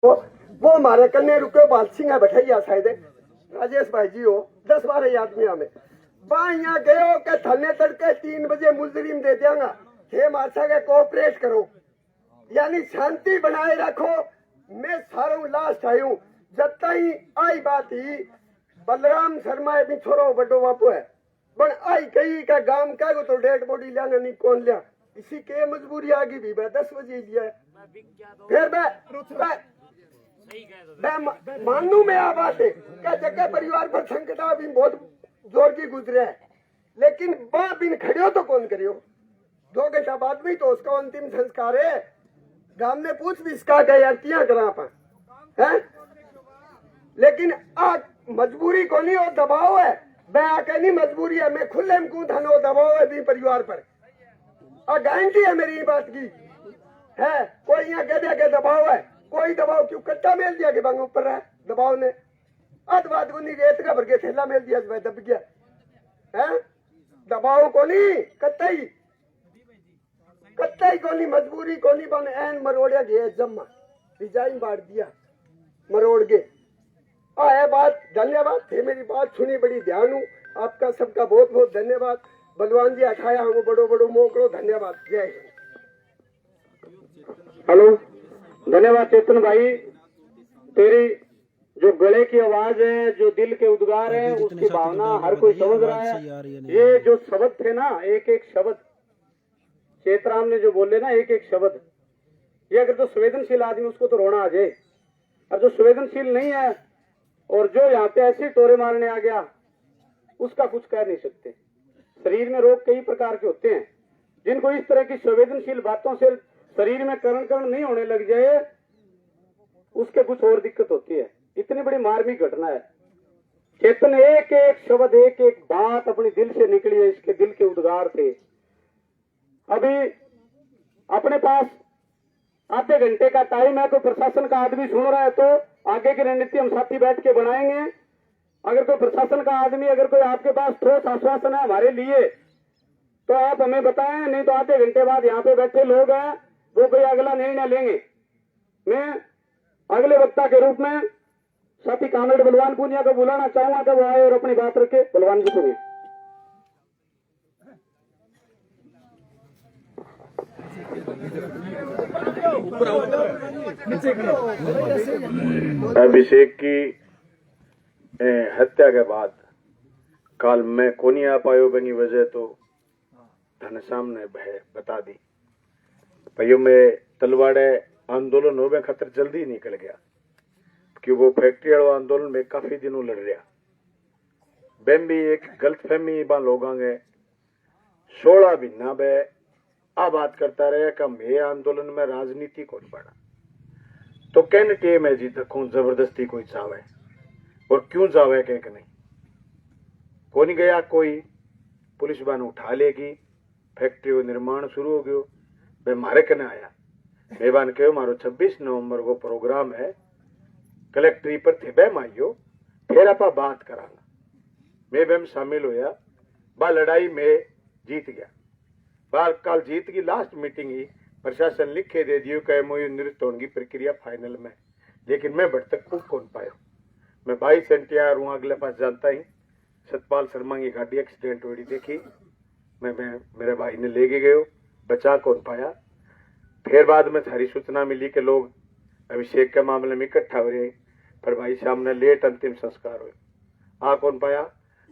वो हमारे कन्ने रुके बाल सिंह बैठाइया शायद राजेश भाई जी हो 10-12 आदमी हमें यहाँ गयो के थने तड़के 3 बजे मुजरिम दे देंगा हे मासा के कोऑपरेट करो यानी शांति बनाए रखो। मैं सारों लास्ट आई हूँ जब तक आई बात ही बलराम शर्मा भी छोरो बड़ो बापू है बन आई कही का गांव का तो डेड बॉडी लिया नहीं कौन लिया इसी के मजबूरी आ गई भी 10 बजे लिया फिर मैं मानू में आ बात है क्या जगह परिवार पर संकट भी बहुत जोर की गुजरे है लेकिन बाप बिन खड़ियो तो कौन करियो 2 घंटा बाद में तो उसका अंतिम संस्कार है गांव में पूछ भी इसका गया करा पा है लेकिन आ मजबूरी को नहीं और दबाव है मैं आके नहीं मजबूरी है मैं खुले में कूद थानो दबाव है भी परिवार पर और गारंटी है मेरी बात की है कोई यहाँ कह दिया के दबाव है कोई दबाव क्यों कट्टा मेल दिया के बांग ऊपर है दबाव ने अधवाद को नहीं रेत का भर के थैला मेल दिया दब गया है दबाव को नहीं कट्टाई को नहीं मजबूरी को नहीं बन एन मरोड़िया गया जम्मा डिजाइन बांट दिया मरोड़ के है बात धन्यवाद थे मेरी बात सुनी बड़ी ध्यान हूँ आपका सबका बहुत बहुत धन्यवाद बलवान जी अठाया हमको बड़ो बड़ो मोकड़ो धन्यवाद जय हिंद। हेलो धन्यवाद चेतन भाई तेरी जो गले की आवाज है जो दिल के उद्गार है उसकी भावना हर कोई समझ रहा है। ये जो शब्द थे ना एक एक शब्द चेतराम ने जो बोले ना एक एक शब्द ये अगर तो संवेदनशील आदमी उसको तो रोना आ जाए और जो संवेदनशील नहीं है और जो यहाँ पे ऐसे टोरे मारने आ गया उसका कुछ कह नहीं सकते। शरीर में रोग कई प्रकार के होते हैं जिनको इस तरह की संवेदनशील बातों से शरीर में करण नहीं होने लग जाए उसके कुछ और दिक्कत होती है। इतनी बड़ी मार्मिक घटना है। चेतन एक एक शब्द एक एक बात अपने दिल से निकली है इसके दिल के उद्गार थे। अभी अपने पास आधे घंटे का टाइम है। कोई प्रशासन का आदमी सुन रहा है तो आगे की रणनीति हम साथी बैठ के बनाएंगे। अगर कोई प्रशासन का आदमी अगर कोई आपके पास ठोस आश्वासन है हमारे लिए तो आप हमें बताएं, नहीं तो आधे घंटे बाद यहाँ पे बैठे लोग हैं वो कोई अगला निर्णय लेंगे। मैं अगले वक्ता के रूप में साथी कामरेड बलवान पूनिया को बुलाना चाहूंगा कि वो आए और अपनी बात रखे। बलवान जी सुनिए। अभिषेक की हत्या के बाद काल मैं को नहीं आ पायो बनी वजह तो धन सामने बता दी भाइयों में तलवाड़े आंदोलन हो खतर जल्दी निकल गया कि वो फैक्ट्री वाला आंदोलन में काफी दिनों लड़ रहा बेम भी एक गलत फहमी बा लोगों ने 16 महीना बे आ बात करता रहे कि मैं आंदोलन में राजनीति को पड़ा तो कहने टेम है जी देखो जबरदस्ती कोई चावे और क्यों जावे कह के नहीं को नहीं गया कोई पुलिस बान उठा लेगी फैक्ट्री का निर्माण शुरू हो गयो मैं मारे कने आया मेहमान कहो मारो 26 नवंबर को प्रोग्राम है कलेक्ट्री पर थे बैम आइयो फिर आप बात करांगा मैं बैम शामिल होया बा लड़ाई में जीत गया बार काल जीत की लास्ट मीटिंग ही प्रशासन लिखे दे दियो कि मोयू निरस्त होने की प्रक्रिया फाइनल में लेकिन मैं बढ़ तक खूब कौन पाया मैं 22 एनटीआर हूँ अगले पास जानता ही सतपाल शर्मा की गाड़ी एक्सीडेंट हुई देखी मैं मेरे भाई ने लेके गयो बचा कौन पाया। फिर बाद में थारी सूचना मिली कि लोग अभिषेक के मामले में इकट्ठा हो रहे पर भाई सामने लेट अंतिम संस्कार हुए आ कौन पाया।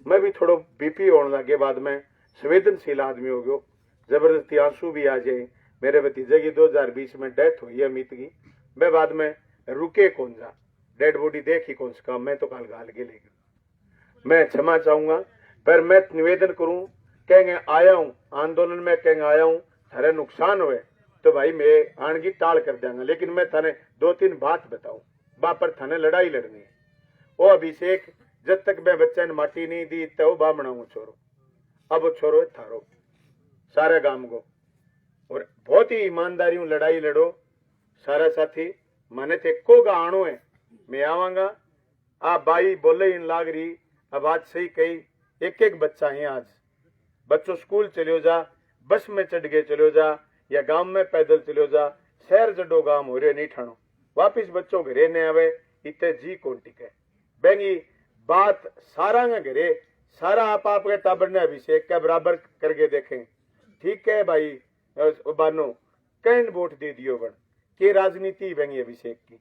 मैं भी थोड़ा बीपी होने लगे बाद में संवेदनशील आदमी हो गयो जबरदस्ती आंसू भी आ जाए। मेरे भतीजे की 2020 में डेथ हुई है अमित की मैं बाद में रुके कौन जा डेड बॉडी देखी कौन सा काम मैं तो काल गाल के ले गया। मैं क्षमा चाहूंगा पर मैं निवेदन करूं कहेंगे आया हूं आंदोलन में कहेंगे आया हूं थारे नुकसान हुए तो भाई मैं आन की टाल कर देंगे लेकिन मैं थाने 2-3 बात बताऊं बा पर थाने लड़ाई लड़नी है। वो अभिषेक जब तक मैं बच्चे ने माटी नहीं दी तो बा बनाऊ छोरो अब छोरो थारो सारे गांव को और बहुत ही ईमानदारी लड़ाई लड़ो सारा साथी मने ते को गा आणो है मैं आवांगा आ बाई बोले इन लाग रही अब आज सही कही एक एक बच्चा है आज बच्चों स्कूल चलो जा बस में चढ़ के चलो जा या गांव में पैदल चलो जा शहर जडो गांव हो रहे नहीं ठाणो वापिस बच्चों घरे ने आवे इतने जी कौन टिके बेंगी बात सारा न घरे सारा आप आपके टाबर ने अभिषेक के बराबर करके देखें ठीक है भाई बानो कैंड वोट दे दियो बन के राजनीति बेंगी अभिषेक की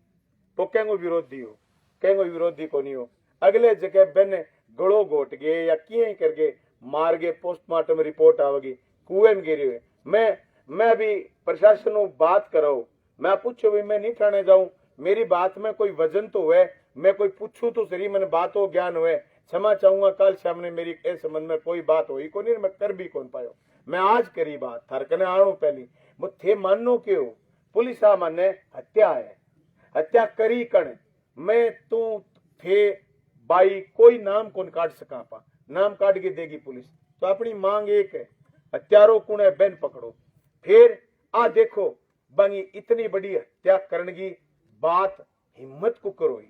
तो कहेंगो विरोधी हो कहेंगो विरोधी को नहीं हो अगले जगह बन गड़ो गोट गए या किए करके मार गए पोस्टमार्टम रिपोर्ट आवेगी कुएं गिरे हुए मैं भी प्रशासन को बात करो मैं पूछो भी मैं नहीं ठाणे जाऊं मेरी बात में कोई वजन तो हुए मैं कोई पूछूं तो सही मैंने बात हो ज्ञान हुए क्षमा चाहूंगा कल सामने मेरी इस संबंध में कोई बात हुई को नहीं मैं कर भी कौन पायो मैं आज करी बात थार कने आणू पहली थे मानो क्यों पुलिस आ माने हत्या है हत्या करी कण मैं तू थे बाई कोई नाम कौन काट सका पा नाम काट के देगी पुलिस तो अपनी मांग एक है हत्यारों कुण है बैन पकड़ो फिर आ देखो बंगी इतनी बड़ी हत्या करने की बात हिम्मत को करो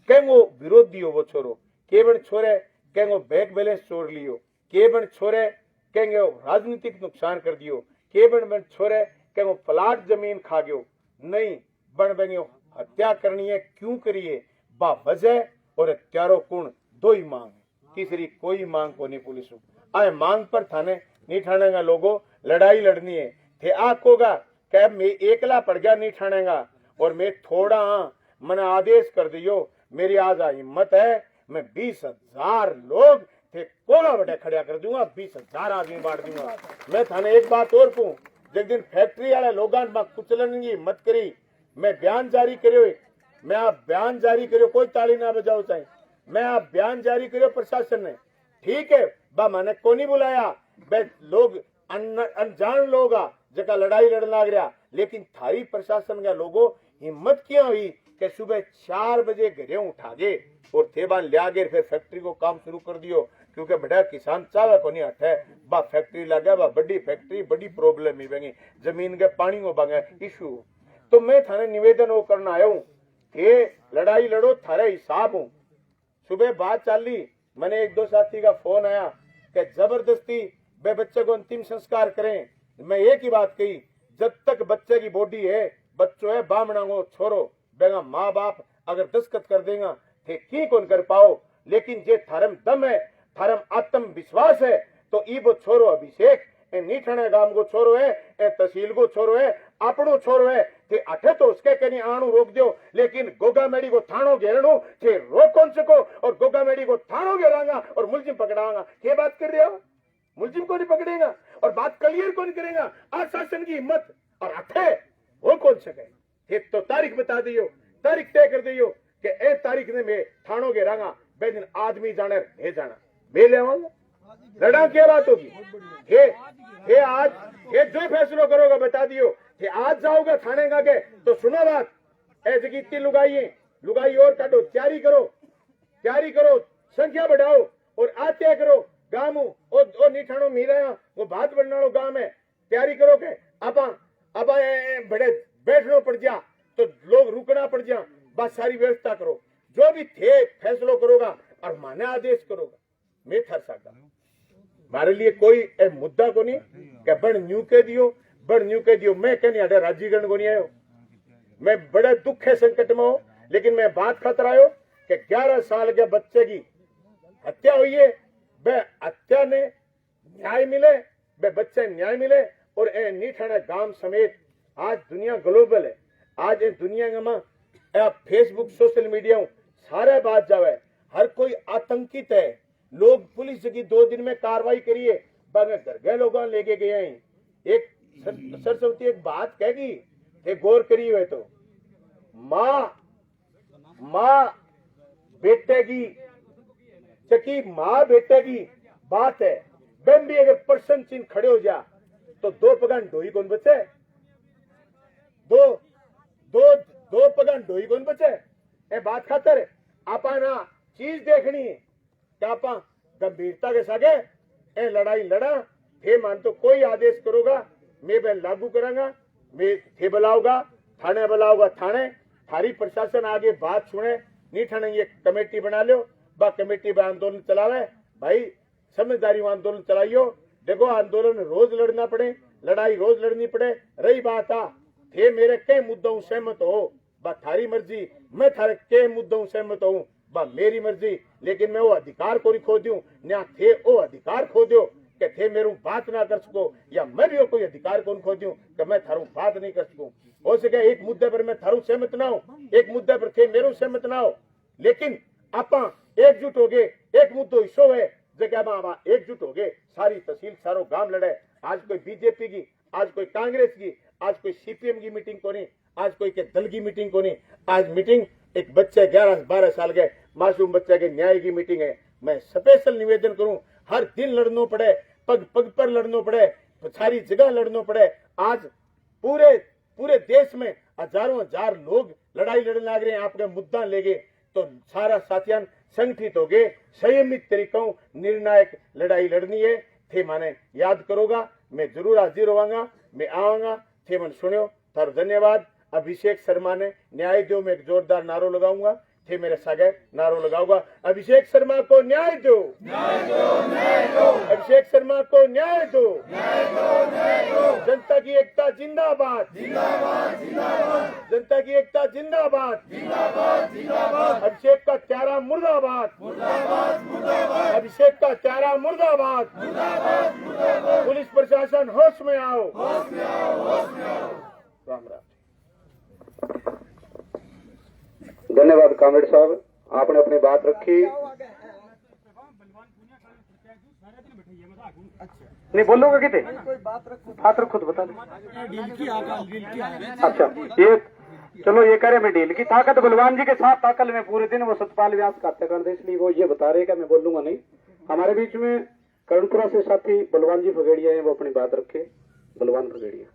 कहेंगो विरोधी हो वो छोरो केवल छोरे कहेंगो बैंक बैलेंस चोर लियो केवल छोरे कहेंगे राजनीतिक नुकसान कर दियो केवल छोरे कहेंगो प्लाट जमीन खा गयो नहीं बन बेंगे हत्या करनी है क्यों करिए बा वजह और हत्यारों कुण दो ही मांग है तीसरी कोई मांग को नहीं पुलिस आए मांग पर थाने नहीं ठानेगा लोगों लड़ाई लड़नी है थे आकोगा क्या मैं एकला पड़ गया नहीं ठानेगा और मैं थोड़ा मैंने आदेश कर दियो मेरी आज हिम्मत है मैं 20,000 लोग थे कोला बटे खड़ा कर दूंगा 20,000 आदमी बांट दूंगा मैं थाने एक बात और कहूं जिस दिन फैक्ट्री वाले लोग कुचलन की हिम्मत करी मैं बयान जारी करो मैं आप बयान जारी करो कोई ताली ना बजाओ चाहे मैं आप बयान जारी करो प्रशासन ने ठीक है बा मैंने को नहीं बुलाया लोग अनजान लोग जगह लड़ाई लड़ने लग रहा लेकिन थारी प्रशासन का लोगों हिम्मत क्या हुई कि सुबह 4 बजे घरे उठा गए और थेबान लिया गए फिर फैक्ट्री को काम शुरू कर दियो क्योंकि बड़ा किसान चावे को नहीं हटे बा फैक्ट्री लगा बा बड़ी फैक्ट्री बड़ी प्रॉब्लम ही बंगी जमीन के पानी को बंगे इशू तो मैं थाने निवेदन वो करना आया हूँ कि लड़ाई लड़ो थारे हिसाब हूँ सुबह बात चाली मैंने 1-2 साथी का फोन आया कि जबरदस्ती वे बच्चे को अंतिम संस्कार करें मैं एक ही बात कही जब तक बच्चे की बॉडी है बच्चों है बामणा को छोरो बेगा माँ बाप अगर दस्तखत कर देगा थे की कौन कर पाओ लेकिन जे धर्म दम है धर्म आत्म विश्वास है तो ई वो छोरो अभिषेक ए नीठणे गांव को छोरो है ए तहसील को छोरो है आपनो छोरो है थे अठे तो उसके कहीं आणु रोक दो लेकिन गोगा मेड़ी को थानो घेरणो थे रोक कौन सको और गोगा मेड़ी को थानो घेरांगा और मुलजिम पकड़ाऊंगा क्या बात कर रहे हो मुलजिम को नहीं पकड़ेगा और बात क्लियर कौन करेगा आज शासन की हिम्मत और अठे वो कौन सके ये तो तारीख बता दियो तारीख तय कर दियो कि ए तारीख ने मैं थानो घेरांगा बे दिन आदमी जाने नहीं जाना मैं ले आऊंगा लड़ा क्या बात होगी हे आज ये जो फैसलो करोगे बता दियो कि आज जाओगे थाने का के तो सुनो बात ऐसे की इतनी लुगाई और काटो तैयारी करो संख्या बढ़ाओ और आज तय करो गाँव और निठाणो मीरा वो बात बनना गाँव में तैयारी करो के अब बड़े बैठना पड़ जा तो लोग रुकना पड़ जा बस सारी व्यवस्था करो जो भी थे फैसलो करोगा और माने आदेश करोगा मैं थर सकता मारे लिए कोई मुद्दा को नहीं कि बड़ न्यू के दियो मैं कहनी अडे राजीगण को नहीं आयो मैं बड़े दुख है संकट में हूं लेकिन मैं बात खतरा आयो कि 11 साल के बच्चे की हत्या हुई है वे हत्या ने न्याय मिले वे बच्चे न्याय मिले और नीठाना गांव समेत आज दुनिया ग्लोबल है आज दुनिया में फेसबुक सोशल मीडिया सारे बात जावे हर कोई आतंकित है लोग पुलिस की 2 दिन में कार्रवाई करिए घर गए लोगों लेके गए हैं एक सरस्वती एक बात कहेगी एक गौर करी हुए तो माँ बेटे की चकी माँ बेटे की बात है बहन भी अगर पर्सन चिन्ह खड़े हो जा तो 2 पगान ढोई कौन बचे दो पगान ढोई कौन बचे ए बात खातर आपा ना चीज देखनी है कि आपा गंभीरता के सागे ए लड़ाई लड़ा थे मान तो कोई आदेश करोगा मैं वह लागू करांगा मैं थे बुलाऊंगा थाने थारी प्रशासन आगे बात सुने नहीं ठाने ये कमेटी बना लो बा कमेटी में आंदोलन चलावे भाई समझदारी में आंदोलन चलाइयो देखो आंदोलन रोज लड़ना पड़े लड़ाई रोज लड़नी पड़े रही बात थे मेरे कई मुद्दों सहमत हो बा थारी मर्जी, मैं थारे के मुद्दों सहमत हूँ, बा मेरी मर्जी, लेकिन मैं वो अधिकार को नहीं खो दूं, ना थे वो अधिकार खो दो कि थे मेरू बात ना कर सको, या मैं भी वो कोई अधिकार को खो दूं कि मैं थारू बात नहीं कर सकूं। हो सके एक मुद्दे पर मैं थारू सहमत ना हो, एक मुद्दे पर थे मेरू सहमत ना हो, लेकिन आपा एकजुट हो गए, एक मुद्दो हिस्सो है जगह में एकजुट हो गए, सारी तहसील सारो गांव लड़े। आज कोई बीजेपी की, आज कोई कांग्रेस की, आज कोई सीपीएम की मीटिंग को नहीं, आज कोई के दल की मीटिंग को नहीं, आज मीटिंग एक बच्चे 11-12 साल के मासूम बच्चे के न्याय की मीटिंग है। मैं स्पेशल निवेदन करूं, हर दिन लड़ना पड़े, पग पग पर लड़ना पड़े, सारी जगह लड़ना पड़े। आज पूरे देश में हजारों हजार लोग लड़ाई लड़ने लग रहे हैं, आपके मुद्दा लेके तो सारा साथियान संगठित हो गए, संयमित तरीकों निर्णायक लड़ाई लड़नी है। थे माने याद करोगा, मैं जरूर हाजिर होवांगा, मैं आवांगा। थे मन सुनियो, थारो धन्यवाद। अभिषेक शर्मा ने न्याय दो, मैं एक जोरदार नारो लगाऊंगा। थे मेरे सागे नारो लगाऊंगा, अभिषेक शर्मा को न्याय दो, अभिषेक शर्मा को न्याय दो, जनता की एकता जिंदाबाद, जनता की एकता जिंदाबाद, अभिषेक का चारा मुर्दाबाद, अभिषेक का चारा मुर्दाबाद, पुलिस प्रशासन होश में आओ, राम राम। धन्यवाद कामरेड साहब, आपने अपनी बात रखी। नहीं बोलोगे कितने बात रखो तो बता दो। अच्छा ये चलो, ये कह रहे मैं ढील की ताकत बलवान जी के साथ ताकत में पूरे दिन वो सतपाल व्यास करते कर दे, इसलिए वो ये बता रहे कि मैं बोलूंगा नहीं। हमारे बीच में कर्णपुरा से साथी बलवान जी फगेड़िया है, वो अपनी बात रखे। बलवान फगेड़िया।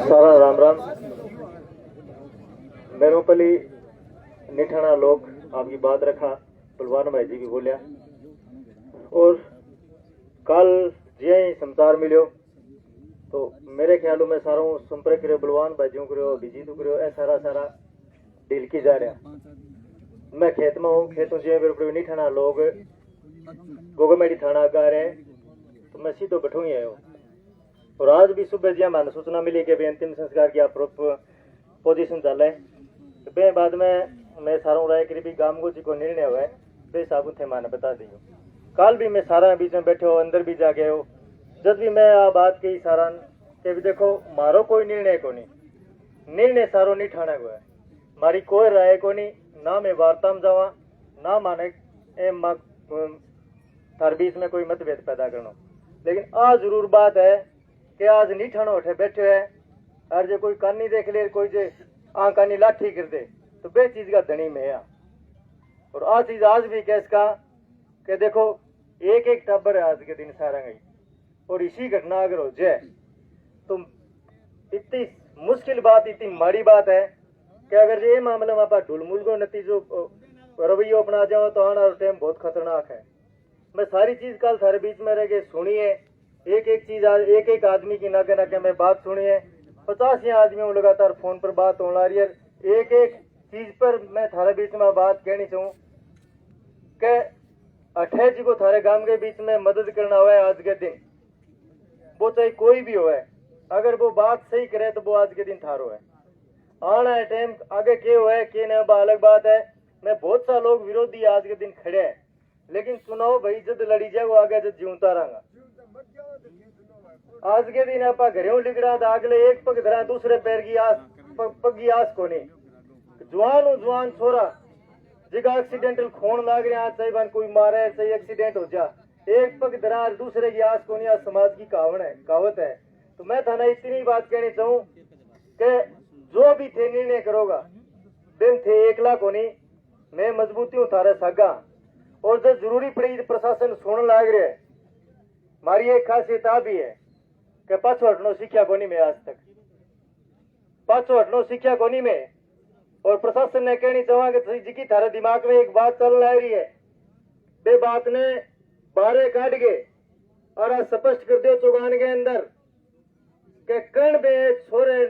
सारा राम राम। मेरोपली निठाना लोग आपकी बात रखा, बलवान भाई जी भी बोलिया, और कल जे समाचार मिलो तो मेरे ख्यालों में सारों संपर्क करो, बलवान भाई जी करो, अभिजीत करो, ए सारा ढील की जा रहा। मैं खेत में हूँ, खेतों से निठाना लोग गोगमेड़ी थाना गा रहे, तो मैं सीधो बैठो ही आयो। और आज भी सुबह जी मैंने सूचना मिली कि अंतिम संस्कार की पोजीशन चल रहे, तो बे बाद में मैं सारों राय करीबी गामगो जी को निर्णय हुआ है, बे साबुन थे मैंने बता दी। कल भी मैं सारा बीच में बैठे हो, अंदर भी जा गए हो, जब भी मैं आ बात की सारा के भी देखो मारो कोई निर्णय को नहीं, निर्णय सारो नहीं ठाने को है, मारी कोई राय को नहीं, ना मैं वार्ता में जावा, ना माने थार बीच में कोई मतभेद पैदा करना। लेकिन आज जरूर बात है कि आज नहीं ठाणो उठे बैठे है, और जो कोई कानी देख ले, कोई जो कानी लाठी कर दे, तो बे चीज का धनी में है। और आज चीज आज भी कैस का कि देखो एक टब्बर है आज के दिन सारा गई, और इसी घटना अगर हो जाए तो इतनी मुश्किल बात, इतनी माड़ी बात है कि अगर ये मामले में आप ढुलमुल को नतीजों रवैयो अपना जाओ तो आने वाला टाइम बहुत खतरनाक है। मैं सारी चीज कल सारे बीच में रह के सुनी है, एक चीज एक आदमी की नाके नाके में बात सुनी है, 50 आदमियों लगातार फोन पर बात होने आ रही है। एक चीज पर मैं थारे बीच में बात कहनी चाहूँ कि अठे जी को थारे गांव के बीच में मदद करना हुआ है आज के दिन, वो चाहे कोई भी हो है, अगर वो बात सही करे तो वो आज के दिन थारो है। आना है टाइम आगे के हुआ है के न अलग बात है। मैं बहुत सा लोग विरोधी आज के दिन खड़े हैं, लेकिन सुनाओ भाई जब लड़ी जाए वो आगे जब जीवता रहा। आज के दिन आप घरों लिगड़ा था, अगले एक पग धरा दूसरे पैर की आस पग की आस को नहीं, जवान छोरा जिगा एक्सीडेंटल खून लाग रहे आज, चाहे कोई मारे चाहे एक्सीडेंट हो जा, एक पग धरा दूसरे की आस को नहीं, आज समाज की कहावत है। तो मैं थाना इतनी बात कहनी चाहूँ कि जो भी थे निर्णय करोगा दिन थे एकला को नहीं, मैं मजबूती हूँ थारे सागा, और जो जरूरी पड़ी प्रशासन सुन लाग रहे है। मारी एक खासियत आ भी है कि पाछो हटनो सीखा को नहीं मैं आज तक, पाछो हटनो सीखा को नहीं मैं। और प्रशासन ने कहनी चाहूंगा जी की थारे दिमाग में एक बात चल रही है, बे बात ने बारे काट के और स्पष्ट कर दो चुगान के अंदर के कण बे छोरे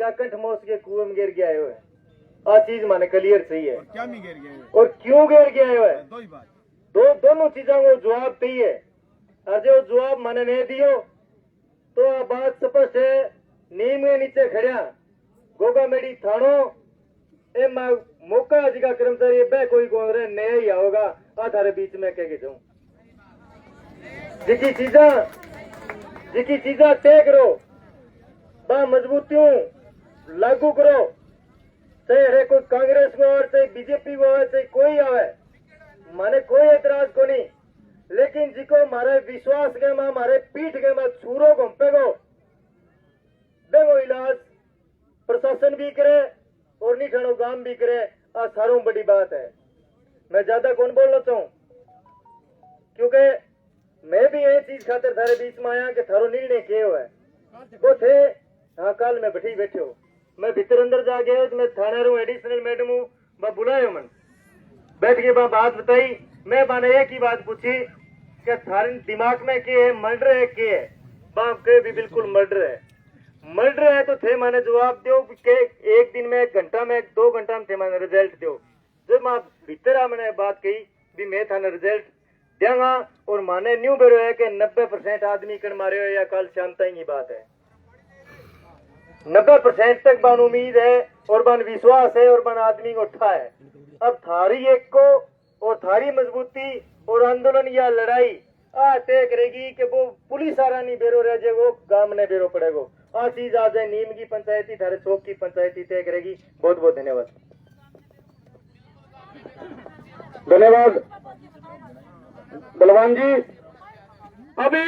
गा कंठ मोस के कुएं में गिर गया है। आ चीज माने क्लियर सही है क्या नहीं गिर गए और क्यों गिर गया है दो ही बात दोनों चीजों को जवाब चाहिए। और जो जवाब मैंने नहीं दियो तो आ बात स्पष्ट है। नीम के नीचे खड़िया गोगा मेरी थानो ए मौका जिका कर्मचारी बह कोई गोल रहे नया ही आओगा आ थारे बीच में कह के जाऊं जिकी चीजा तय करो बा मजबूतियों लागू करो, चाहे हरे कोई कांग्रेस को और चाहे बीजेपी को हो चाहे कोई आवे माने कोई एतराज को नहीं, लेकिन जिको मारे विश्वास के मां मारे पीठ के मां छूरो घुमपे को देखो इलाज प्रशासन भी करे और निठाणो गांव भी करे। आ सारों बड़ी बात है। मैं ज्यादा कौन बोलना चाहूं क्योंकि मैं भी ये चीज खातिर थारे बीच में आया कि थारो निर्णय क्या हुआ है वो थे। हाँ कल में बैठे हो मैं भीतर अंदर जा गया तो मैं थाने रू एडिशनल मैडम हूँ मैं बुलायो मन बैठ के बात बताई। मैं मैंने एक ही बात पूछी कि थारे दिमाग में क्या है मर्डर है क्या है बाप के भी बिल्कुल मर्डर है तो थे मैंने जवाब दो कि एक दिन में 1 घंटा में 2 घंटा में थे मैंने रिजल्ट दो। जब मैं भीतर आ मैंने बात कही भी मैं थाने रिजल्ट देंगा और माने न्यू बेरो है कि 90% आदमी कर मारे हो या कल शाम तक ही बात है। 90% तक बन उम्मीद है और बन विश्वास है और बन आदमी को उठा है। अब थारी एक को और थारी मजबूती और आंदोलन या लड़ाई तय करेगी कि वो पुलिस आरा नहीं बेरो रह जाए वो गांव ने बेरो पड़ेगा। आ चीज आ जाए नीम की पंचायती थारे चौक की पंचायती तय करेगी। बहुत बहुत धन्यवाद। धन्यवाद बलवान जी। अभी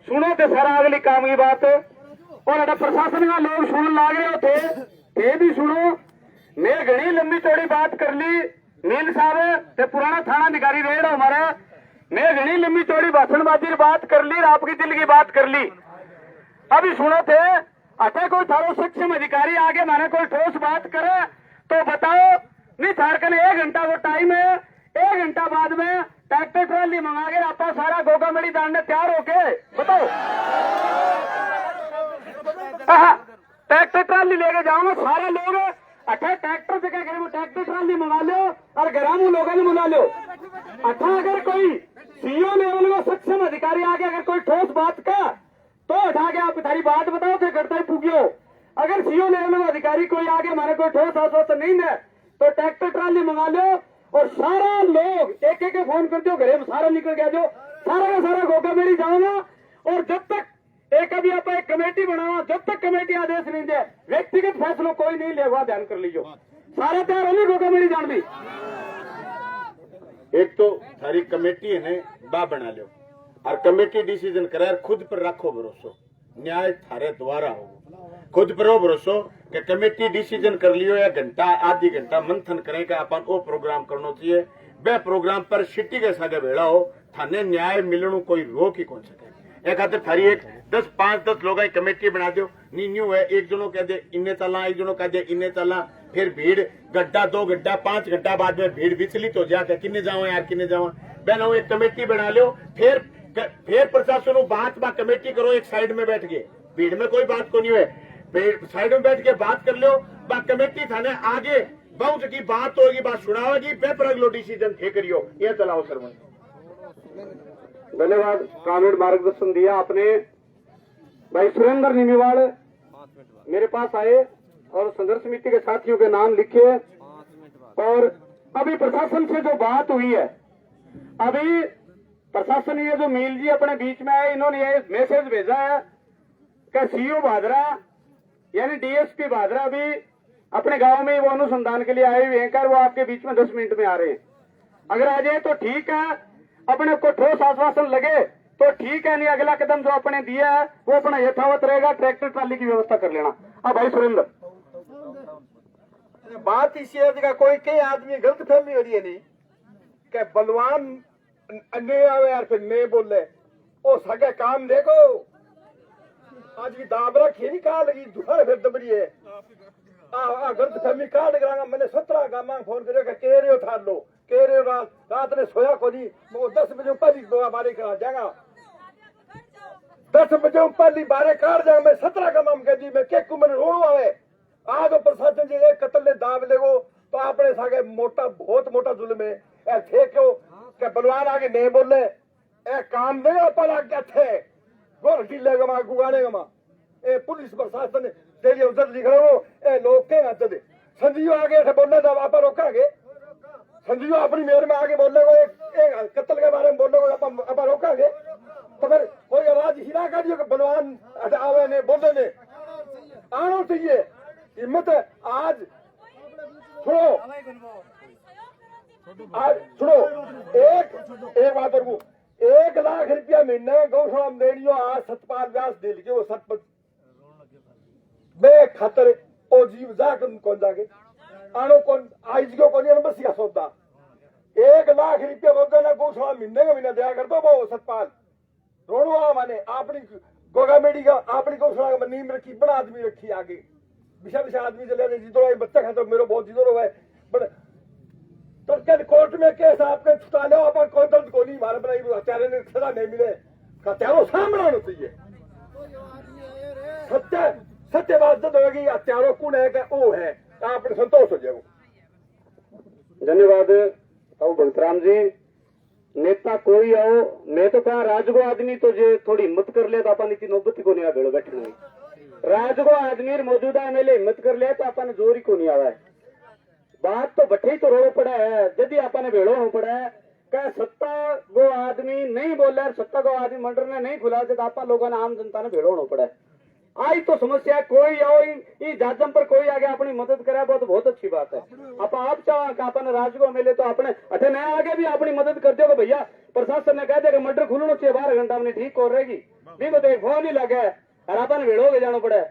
सुनो थे सारा अगली काम की बात और अगर प्रशासन का लोग सुन लाग रहे थे भी सुनो। मैं घनी लंबी चौड़ी बात कर ली नील साहब ते पुराना थाना अधिकारी रेड हमारा। मैं घनी लंबी चौड़ी भाषणबाजी बात कर ली आपकी दिल की बात कर ली। अभी सुनो थे अटे कोई थारो सक्षम अधिकारी आगे माने कोई ठोस बात करे तो बताओ नहीं थार कने 1 घंटा वो टाइम है 1 घंटा बाद में ट्रैक्टर ट्राली मंगा के आप सारा गोगा मेड़ी दांडे तैयार होके बताओ। ट्रैक्टर ट्राली लेके जाऊंगा सारे लोग अठा ट्रैक्टर से क्या करें ट्रैक्टर ट्राली मंगा लो और ग्रामीण लोगों ने बुला लो। अठा अगर कोई सीओ लेवल का सक्षम अधिकारी आगे अगर कोई ठोस बात का तो उठा के आप थारी बात बताओ थे करता ही पूछो। अगर सीओ लेवल का अधिकारी कोई आगे हमारे कोई ठोस आश्वासन नहीं है तो ट्रैक्टर ट्राली मंगा लो और सारा लोग एक एक फोन कर दो घरे में सारा निकल गया जो सारा का सारा गोगा मेरी जाऊंगा। और जब तक एक अभी आप एक कमेटी बनावा जब तक कमेटी आदेश नहीं दे व्यक्तिगत फैसलों कोई नहीं लेगा ध्यान कर लीजिए। सारा तैयार होगी गोगा मेरी जान भी। एक तो थारी कमेटी है ने बा बना लो और कमेटी डिसीजन करे खुद पर रखो भरोसो न्याय थारे द्वारा हो खुद पर हो भरोसो कि कमेटी डिसीजन कर लियो या घंटा आधी घंटा मंथन करें कि अपन वो प्रोग्राम करना चाहिए वे प्रोग्राम पर सिटी के सागे भेड़ा हो थाने न्याय मिलने कोई रोक ही कौन सके। एक खातिर थारी एक 5-10 लोग कमेटी बना दो नी न्यू है एक जनों कह दे इन्ने चलना एक जनों कह दे इन्ने चलना फिर भीड़ गड्ढा 2 घंटा 5 घंटा बाद में भीड़ विचलित हो जाके किन्ने जाओ यार किन्ने जाओ बहनों एक कमेटी बना लो फिर प्रशासन बात बा कमेटी करो एक साइड में बैठ के भीड़ में कोई बात को नहीं है साइड में बैठ के बात कर लो बा कमेटी थाने आगे बहुत की बात होगी बात सुनाओगी पेपर अगलो डिसीजन थे करियो ये चलाओ सरपंच। धन्यवाद कानून मार्गदर्शन दिया आपने। भाई सुरेंद्र निमीवाल मेरे पास आए और संघर्ष समिति के साथियों के नाम लिखे और अभी प्रशासन से जो बात हुई है अभी प्रशासन ये जो मील जी अपने बीच में आए इन्होंने ये मैसेज भेजा है कि सीओ भादरा यानी डीएसपी भादरा भी अपने गांव में वो अनुसंधान के लिए आए हुए हैं वो आपके बीच में 10 मिनट में आ रहे हैं। अगर आ जाए तो ठीक है अपने को ठोस आश्वासन लगे तो ठीक है नहीं अगला कदम जो अपने दिया है वो अपना यथावत रहेगा ट्रैक्टर ट्राली की व्यवस्था कर लेना। अब भाई सुरेंद्र बात इसी है कि कोई कई आदमी गलत फहमी हो रही है नहीं कि बलवान अन्य आवे यार फिर नहीं बोले ओ सगे काम देखो आज भी दाबरा खेनी कहा लगी दुआर फिर दबड़ी है गलत फहमी कहा लगा मैंने 17 गामा फोन करो कि कह रहे हो था लो कह रहे हो रात ने सोया को नहीं वो 10 बजे पहली बारे करा जाएगा 10 बजे पहली बारे काट जाएगा मैं 17 गामा कह दी मैं के मैंने रोड़ो आवे आज वो प्रशासन जी एक कत्ल ने दाव लेगो तो आपने सागे मोटा बहुत मोटा जुल्म है ए थे क्यों के बलवान आगे नहीं बोले ए काम नहीं अपन आगे थे गोर ढीलेगा मा गुगानेगा मा ए पुलिस प्रशासन तेरी उधर लिख रहा हो ए लोग के आते दे संजीव आगे से बोलने दो आप रोकांगे संजीव अपनी मेयर में आगे बोलने को एक कत्ल के बारे में बोलने को अपन रोकांगे तो फिर कोई आवाज हिला कर दियो कि बलवान आवे ने बोले ने आना चाहिए हिम्मत है आज सुनो एक बात और 1 लाख रुपया महीने गौशाला में देनी हो आज सतपाल व्यास दे लीजिए वो सरपंच बे खातर ओ जीव जाकर कौन जाके आनो कौन आज को कौन बस या सौदा 1 लाख रुपया बोलते ना गौशाला महीने का महीना दिया कर दो वो सतपाल रोड़वा माने आपनी गोगा मेडी का आपनी गौशाला में नीम रखी बड़ा आदमी रखी आगे विशा आदमी चले जीतो बच्चा खाता मेरे बहुत जीतो रहा है बट तो कोर्ट में केस आपने छुटा लो अपन कोई दर्द को नहीं मारे बनाई हत्यारे ने सजा नहीं मिले हत्यारों सामने आना चाहिए सत्य सत्य बात जब होगी हत्यारों कौन है कि वो है आपने संतोष हो जाएगा। धन्यवाद अब भगतराम जी नेता कोई आओ मैं तो कहा राजगो आदमी तो जे थोड़ी हिम्मत कर ले तो अपन इतनी नौबत को नहीं आ भेड़ो बैठने राजगो आदमी मौजूदा एमएलए हिम्मत कर ले तो अपन जोर ही को नहीं आवा है बात तो बठे ही तो रोड़ो पड़ा है यदि अपन भेड़ो हो पड़ा है क्या सत्ता गो आदमी नहीं बोले सत्ता गो आदमी मंडर ने नहीं खुला तो अपन लोगों ने आम जनता ने भेड़ो होना पड़ा है आई तो समस्या कोई आओ ये जाजम पर कोई आगे अपनी मदद करे बहुत अच्छी बात है आप चाहो अपन राजगो मिले तो अपने अठे नया आगे भी अपनी मदद कर दो भैया प्रशासन ने कह दिया मर्डर खुलना चाहिए 12 घंटा में ठीक हो रहेगी भी तो एक फोन ही लगे और अपन भेड़ो के जाना पड़े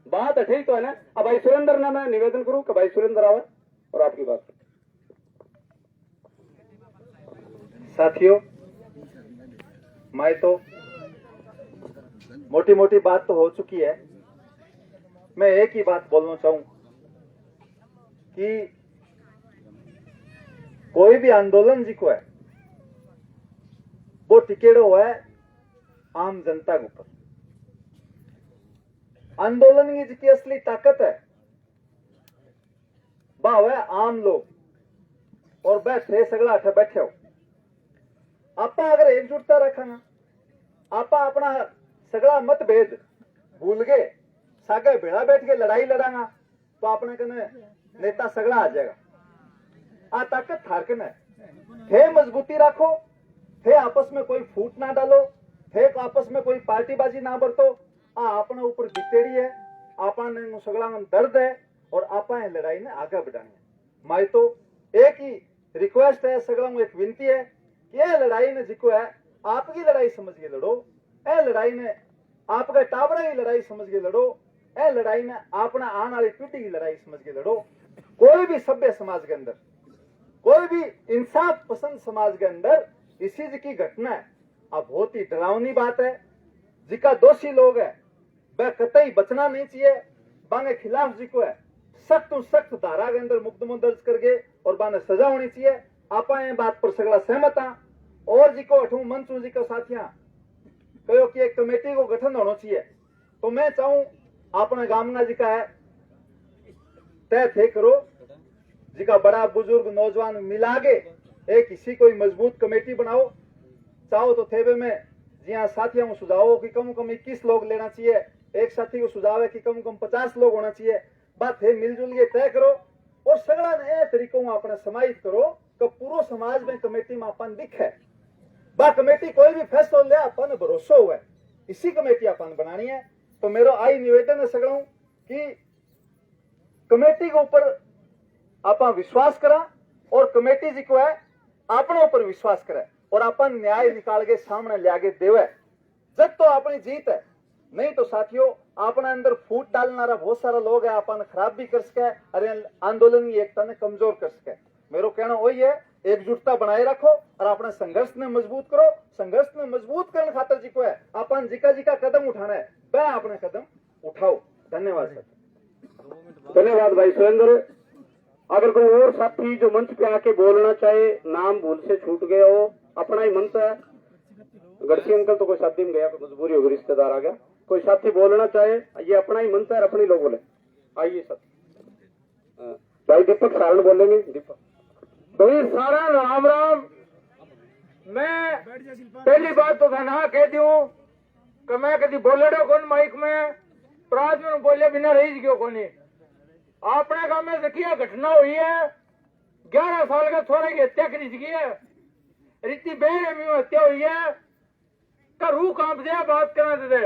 बात अठे ही तो है ना। अब भाई सुरेंद्र ने मैं निवेदन करूं कि भाई सुरेंद्र आवे और आपकी बात साथियों मैं तो मोटी मोटी बात तो हो चुकी है मैं एक ही बात बोलना चाहूं कि कोई भी आंदोलन जी को है वो टिकेड़ो है आम जनता के ऊपर आंदोलन की जिसकी असली ताकत है वह है आम लोग और बैठे सगला अठे बैठे हो आपा अगर एकजुटता रखना आपा अपना सगला मतभेद भूल गए सागे भेड़ा बैठ के लड़ाई लड़ांगा तो अपने कने नेता सगला आ जाएगा आ ताकत थारकन है थे मजबूती रखो थे आपस में कोई फूट ना डालो थे आपस में कोई पार्टीबाजी ना बरतो आ अपने ऊपर बितेड़ी है आपने सगला में दर्द है और आपा लड़ाई ने आगे बढ़ानी है मैं तो एक ही रिक्वेस्ट है सगला में एक विनती है कि यह लड़ाई ने जिको है आपकी लड़ाई समझ के लड़ो ए लड़ाई ने आपका टाबरा की लड़ाई समझ के लड़ो ए लड़ाई ने अपना आने वाली पीढ़ी की लड़ाई समझ के लड़ो कोई भी सभ्य समाज के अंदर कोई भी इंसाफ पसंद समाज के अंदर इसी की घटना है अब बहुत ही डरावनी बात है जिका दोषी लोग है वह कतई बचना नहीं चाहिए बाने खिलाफ जी को है सख्त धारा के अंदर मुकदमा दर्ज करके और बाने सजा होनी चाहिए आपा ये बात पर सगला सहमत हाँ और जी को अठू मंचू जी को साथियां कहो कि एक कमेटी को गठन होना चाहिए तो मैं चाहूं अपने गामना जी का है तय थे करो जी का बड़ा बुजुर्ग नौजवान मिला के एक इसी कोई मजबूत कमेटी बनाओ चाहो तो थेबे में जी हाँ साथियों को सुझाव कि कम 21 लोग लेना चाहिए एक साथी को सुझाव है कि कम 50 लोग होना चाहिए बात है मिलजुल के तय करो और सगड़ा ने तरीकों अपने समाहित करो तो पूरा समाज में कमेटी में अपन दिखे बा कमेटी कोई भी फैसला ले अपन भरोसा हुआ है इसी कमेटी अपन बनानी है तो मेरा आई निवेदन है सगड़ा कि कमेटी के ऊपर आप विश्वास करा और कमेटी जी को है अपने ऊपर विश्वास करे और अपन न्याय निकाल के सामने ले आगे देवे जब तो अपनी जीत है नहीं तो साथियों अपने अंदर फूट डालना बहुत सारा लोग है अपन खराब भी कर सके अरे आंदोलन की एकता ने कमजोर कर सके मेरा कहना वही है एकजुटता बनाए रखो और अपने संघर्ष ने मजबूत करो संघर्ष में मजबूत करने खातर जी को है अपन जिका कदम उठाना है वह अपने कदम उठाओ। धन्यवाद सर। धन्यवाद भाई सुरेंद्र। अगर कोई और साथी जो मंच पे आके बोलना चाहे नाम भूल से छूट गया हो अपना ही मंच है गढ़सी अंकल तो कोई शादी में गया मजबूरी होगी रिश्तेदार आ गया कोई साथी बोलना चाहे ये अपना ही मंच है अपने लोग बोले आइए साथी। भाई दीपक सारण बोलेंगे। दीपक भाई सारण राम राम। मैं पहली बात तो ना कह दूं कि मैं कभी बोलेडो कौन माइक में प्राज में बोले बिना रही गयो कोनी। अपने गांव में देखिए घटना हुई है, 11 साल का छोरे की हत्या करी गई है, रीति बेरहमी में हत्या हुई है का रूह कांप दिया बात करने दे।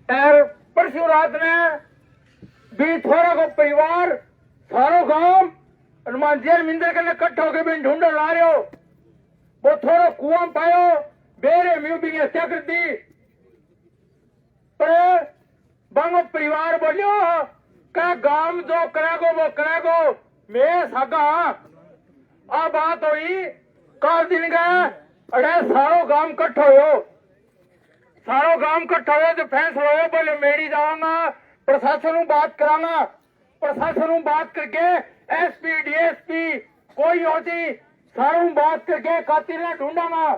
और परसों रात ने भी छोरा को परिवार सारो गांव हनुमान जी मिंदर के इकट्ठा होकर भी ढूंढ ला रहे हो। वो थोड़ा कुआं पायो बेरहमी भी हत्या कर दी। पर बांगो परिवार बोलियो का गांव जो करेगो वो करेगो, मैं सागा आ बात हुई काल दिन का अरे सारो गांव इकट्ठा हो, सारो गांव इकट्ठा हो तो फैसला हो बोले मेरी जाऊंगा प्रशासन में बात करांगा, प्रशासन में बात करके एसपी डीएसपी कोई होती सारू बात करके कातिल ने ढूंढांगा।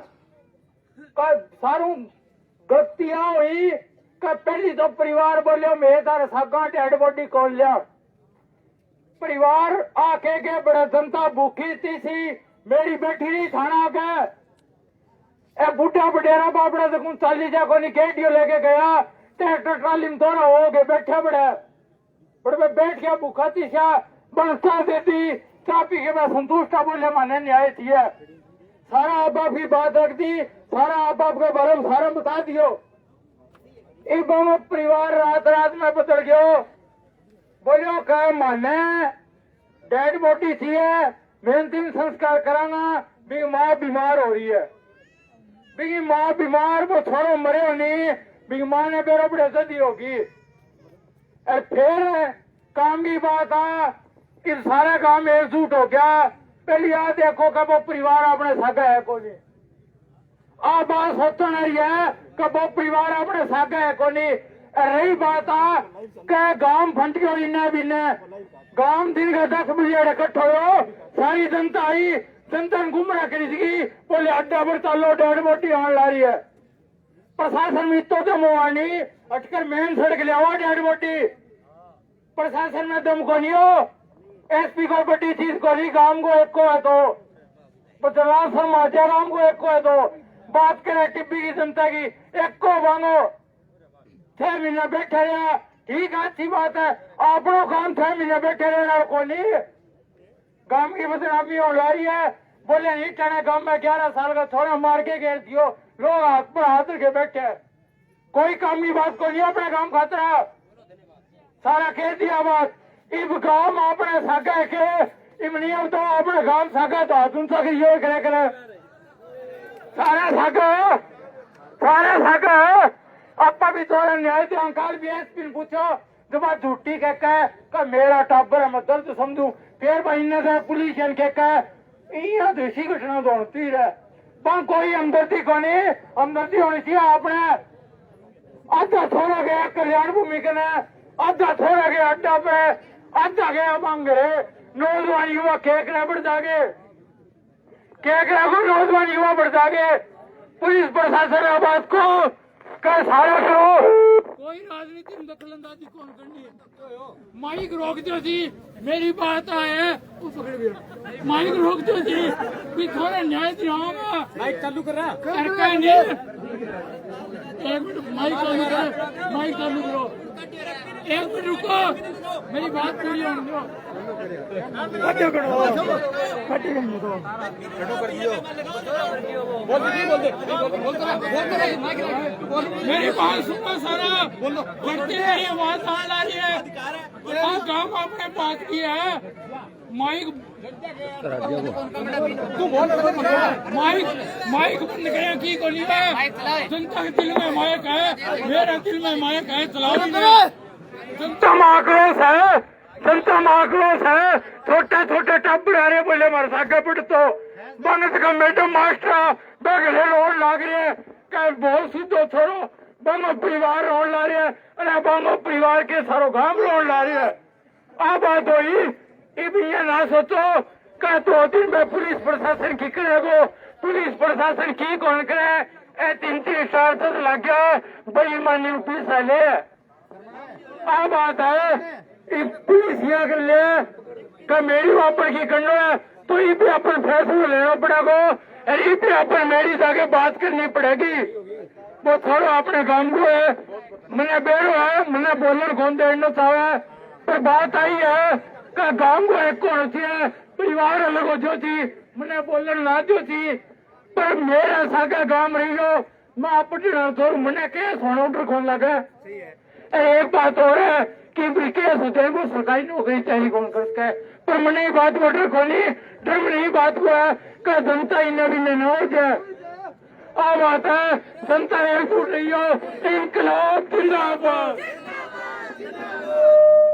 सारू गलतियां हुई का पहली तो परिवार बोलियो मैं तारे सागा डेड बॉडी कौन लिया। परिवार आके के बड़ा जनता भूखी थी सी मेरी बेटी नहीं थाना के ए बूढ़ा बडेरा बाबड़ा से कुछ चाली जा को गेटियो लेके गया ट्रैक्टर ट्राली में थोड़ा हो गए बैठे बड़े बड़े बैठ गया भूखा थी सा बंसा देती चाह पी के मैं संतुष्टा बोले माने न्याय थी है। सारा आप बाप की बात रख दी, सारा आप बाप के बारे में सारा बता दियो। एक दोनों परिवार रात रात में बदल गयो बोलियो कह माने डेड बॉडी थी है मैं अंतिम संस्कार करांगा भी माँ बीमार हो रही है, भी माँ बीमार वो थोड़ा मरे हो नहीं भी माँ ने बेरो बड़े जदी होगी। और फिर काम की बात आ कि सारा काम एकजुट हो गया। पहली आ देखो कि वो परिवार अपने सागा है कोनी, आ बात सोचो नहीं है कि वो परिवार अपने सागा है कोनी। रही बात आ कि गांव फंट गयो इन्ने बिन्ने गांव दिन का 10 बजे इकट्ठा हो सारी जनता आई, जनता ने घूमना करी थी बोले अड्डा पर चलो डेड बॉडी आने ला रही है। प्रशासन में तो दम हुआ नहीं अटकर मेन सड़क ले आओ डेड बॉडी। प्रशासन में दम को नहीं हो, एसपी को बड़ी चीज को नहीं, गांव को एक को है तो बदलाव समाचार गांव को एक को है तो बात करे टिब्बी की जनता की एक को मांगो 6 महीने बैठे रहा ठीक है अच्छी बात है। आपनो काम 6 महीने बैठे रहना को नहीं गांव की बदनामी हो ला रही है। बोले नहीं टेने गांव में 11 साल का थोड़ा मार के घेर दियो लोग हाथ पर हाथ रखे बैठे कोई काम की बात को नहीं अपने गांव खतरा सारा कह दिया बात। इब गांव अपने सागा के इब नियम तो अपने गांव सागा तो हाथ उनसा ये करे सारा सागा आपा भी थोड़ा न्याय दे अंकार भी एसपी पूछो जब बात झूठी कह मेरा टाबर मैं दर्द समझू फिर महीने से पुलिस कह देशी घटना तो होती है कोई हमदर्दी को नहीं, हमदर्दी होनी चाहिए अपने। आधा थोड़ा गया कल्याण भूमि के ने, आधा थोड़ा गया अड्डा पे, आधा गया मांगरे नौजवान युवा केकरे बढ़ जागे केकरे को नौजवान युवा बढ़ जागे। पुलिस प्रशासन आबाद को कर सारा करो कोई राजनीति में दखल अंदाजी कौन करनी है। माइक रोक दो जी मेरी बात है माइक रोक दो जी भी थोड़ा न्याय दिलाऊंगा। माइक चालू कर रहा नहीं एक मिनट माइक चालू करो माइक चालू करो 1 मिनट रुको मेरी बात पूरी होने दो। मेरी बात सुनो सारा बढ़ती रही आवाज आने ला रही है काम आपने बात की है माइक माइक बंद करें की को नहीं है जनता के दिल में माइक है मेरे दिल में माइक है चलाओ जनता में आक्रोश है छोटे छोटे टब्बर आ रहे बोले मारे सागे पिट तो बंगत का मैडम मास्टर बेगले रोड लाग रही है क्या बहुत सीधो छोड़ो बांगो परिवार रोड ला रहे हैं अरे बांगो परिवार के सारो गांव रोड ला रहे हैं। आ बात हुई ये ना सोचो क्या 2 दिन में पुलिस प्रशासन की करेगो पुलिस प्रशासन की कौन करे 3 स्टार तक लग गया बेईमानी पीछा ले। आ बात है पुलिस यहाँ कर ले का मेरी वापस की करना है तो ये भी अपन फैसला लेना पड़ेगा और ये भी अपन मेरी जाके बात करनी पड़ेगी। वो थोड़ा अपने काम को है मैंने बेरो है मैंने बोलने कौन देना चाहे पर बात आई है का गांव को एक कौन सी है परिवार अलग हो जो थी मैंने बोलने ना जो थी पर मेरा सागा काम रही हो मैं अपने थोड़ा मैंने केस होना उधर कौन लगा। एक बात और है कि केस होते हैं वो सरकारी नौकरी चाहिए कौन करके पर मैंने बात वोटर खोली डर में नहीं बात हुआ का जनता इन्हें भी न हो जाए। आ बात है जनता एक टूट रही हो इनकलाब जिंदाबाद।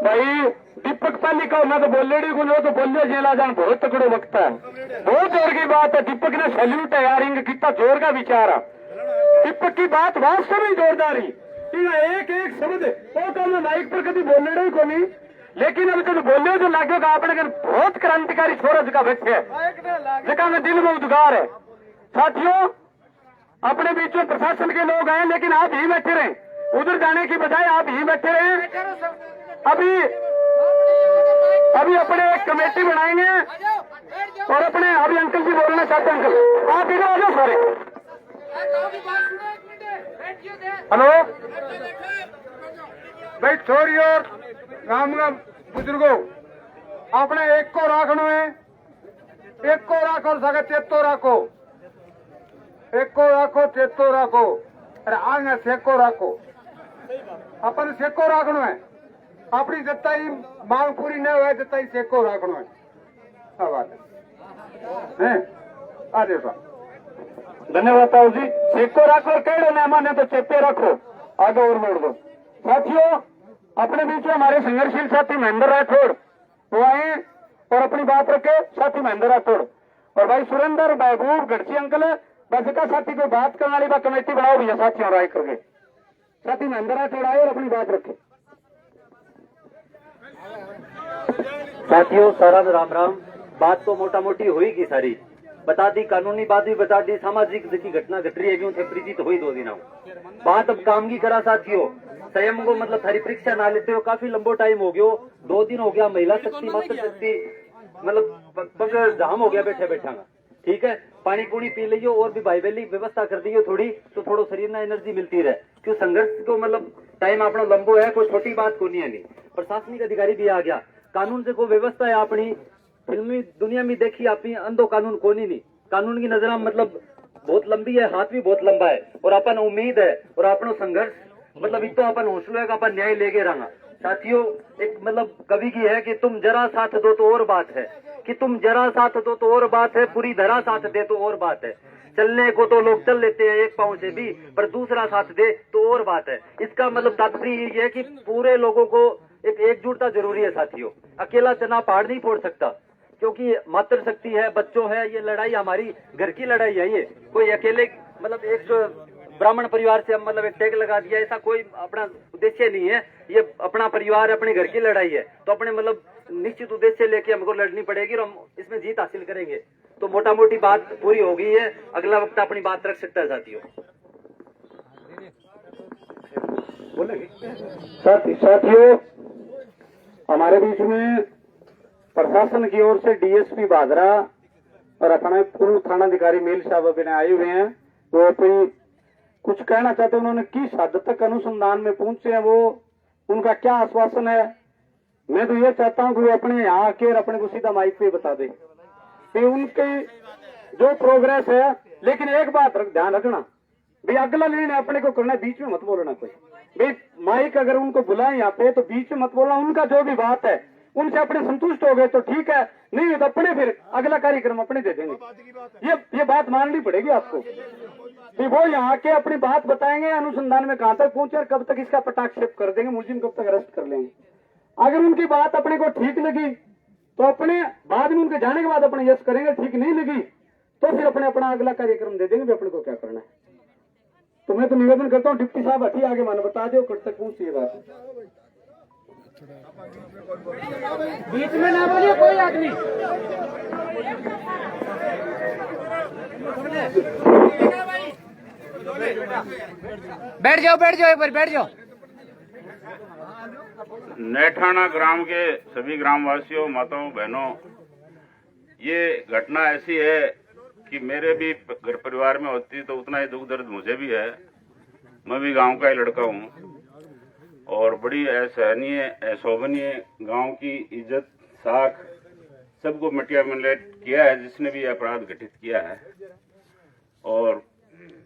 भाई दीपक पाली का मैं तो बोले नहीं गुनो तो बोले जेला जान बहुत तकड़ो वक्त है बहुत जोर की बात है। दीपक ने सैल्यूट है यार इनका कितना जोर का विचार है। दीपक की बात वास्तव में जोरदारी एक एक शब्द वो तो मैं माइक पर कभी बोलने नहीं को नहीं लेकिन अब तुम बोले तो लागेगा आपने बहुत क्रांतिकारी छोरा जगह बैठे है जगह में दिल में उद्गार है। साथियों अपने बीच में प्रशासन के लोग आए लेकिन आप ही बैठे रहे उधर जाने की बजाय आप ही बैठे रहे। अभी अपने एक कमेटी बनाएंगे और अपने अभी अंकल जी बोलना चाहते हैं अंकल आप इधर आ जाओ सारे। हेलो भाई छोड़ी और राम राम बुजुर्गो आपने एक को राखनो है एक को राखो सके चेतो राखो एक को राखो चेतो राखो अरे आगे सेको राखो अपन सेको राखनो है अपनी जत्ता ही मांग पूरी न हुए जत्ता ही सेको राखनो है। क्या बात है आ देखो धन्यवाद ताऊ जी। सेको रखो कई मेहमान है तो चेपे रखो आगे और बढ़ दो। साथियों अपने बीच में हमारे संघर्षशील साथी महेंद्र राठौड़ वो आए और अपनी बात रखे। साथी महेंद्र राठौड़ और भाई सुरेंद्र महबूब गढ़ची अंकल बस का साथी को बात करने वाली बात कमेटी बनाओ भैया साथियों राय करके। साथी महेंद्र राठौड़ आए और अपनी बात रखे। साथियों सारा राम राम। बात तो मोटा मोटी हुई की सारी बता दी कानूनी बात भी बता दी सामाजिक की घटना घट रही है थे प्रीति तो हुई 2 दिन बात अब काम की करा। साथियों संयम को मतलब थारी परीक्षा ना लेते हो काफी लंबो टाइम हो गयो 2 दिन हो गया महिला शक्ति मातृ शक्ति मतलब पग जाम हो गया बैठे बैठा ठीक है। पानी पूनी पी लियो और भी भाई बहली व्यवस्था कर दियो थोड़ी तो थोड़ो शरीर ना एनर्जी मिलती रहे क्यों संघर्ष को मतलब टाइम अपना लंबो है कोई छोटी बात को नहीं है। नहीं प्रशासनिक अधिकारी भी आ गया कानून से कोई व्यवस्था है अपनी फिल्मी दुनिया में देखी अपनी अंधो कानून कोनी नहीं कानून की नजर मतलब बहुत लंबी है हाथ भी बहुत लंबा है और अपन उम्मीद है और अपनो संघर्ष मतलब इतो अपन हौसलों का अपन न्याय लेके रहा। साथियों एक मतलब कवि की है कि तुम जरा साथ दो तो और बात है कि तुम जरा साथ दो तो और बात है पूरी धरा साथ दे तो और बात है। चलने को तो लोग चल लेते हैं एक पांव से भी पर दूसरा साथ दे तो और बात है। इसका मतलब तात्पर्य ये है कि पूरे लोगों को एक एकजुटता जरूरी है। साथियों अकेला चना पहाड़ नहीं फोड़ सकता क्योंकि मातृ शक्ति है बच्चों है ये लड़ाई हमारी घर की लड़ाई है। ये कोई अकेले मतलब एक ब्राह्मण परिवार से हम मतलब एक टैग लगा दिया ऐसा कोई अपना उद्देश्य नहीं है। ये अपना परिवार अपने घर की लड़ाई है तो अपने मतलब निश्चित उद्देश्य लेके हमको लड़नी पड़ेगी और हम इसमें जीत हासिल करेंगे। तो मोटा मोटी बात पूरी हो गई है अगला वक्त अपनी बात रख सकता है। साथियों साथियों हमारे बीच में प्रशासन की ओर से डीएसपी भादरा और अपने पूर्व थानाधिकारी मेल साहब अभी आए हुए हैं वो कोई कुछ कहना चाहते हैं। उन्होंने किस हद तक अनुसंधान में पहुंचे हैं वो उनका क्या आश्वासन है। मैं तो ये चाहता हूं कि वो अपने यहाँ आके अपने को सीधा माइक पे बता दे कि उनकी जो प्रोग्रेस है। लेकिन एक बात ध्यान रखना भाई अगला निर्णय अपने को करना है बीच में मत बोलना कोई भाई माइक अगर उनको बुलाए यहाँ पे तो बीच में मत बोलना। उनका जो भी बात है उनसे अपने संतुष्ट हो गए तो ठीक है नहीं तो अपने फिर अगला कार्यक्रम अपने दे देंगे। ये बात माननी पड़ेगी आपको कि वो यहाँ के अपनी बात बताएंगे अनुसंधान में कहां तक पहुंचे और कब तक इसका पटाक्षेप कर देंगे मुलजिम कब तक अरेस्ट कर लेंगे। अगर उनकी बात अपने को ठीक लगी तो अपने बाद में उनके जाने के बाद अपने यस करेंगे ठीक नहीं लगी तो फिर अपना अगला कार्यक्रम दे देंगे अपने को क्या करना है। तो मैं तो निवेदन करता हूँ डिप्टी साहब हटी आगे मानो बता दो कब तक पहुंची ये बात। बीच में ना बोलिए कोई आदमी बैठ जाओ एक बार बैठ जाओ। नेठाना ग्राम के सभी ग्रामवासियों, माताओं, बहनों, ये घटना ऐसी है कि मेरे भी घर परिवार में होती तो उतना ही दुख दर्द मुझे भी है। मैं भी गांव का ही लड़का हूँ और बड़ी असहनीय, अशोभनीय गांव की इज्जत, साख सबको मटिया में लेट किया है जिसने भी अपराध घटित किया है। और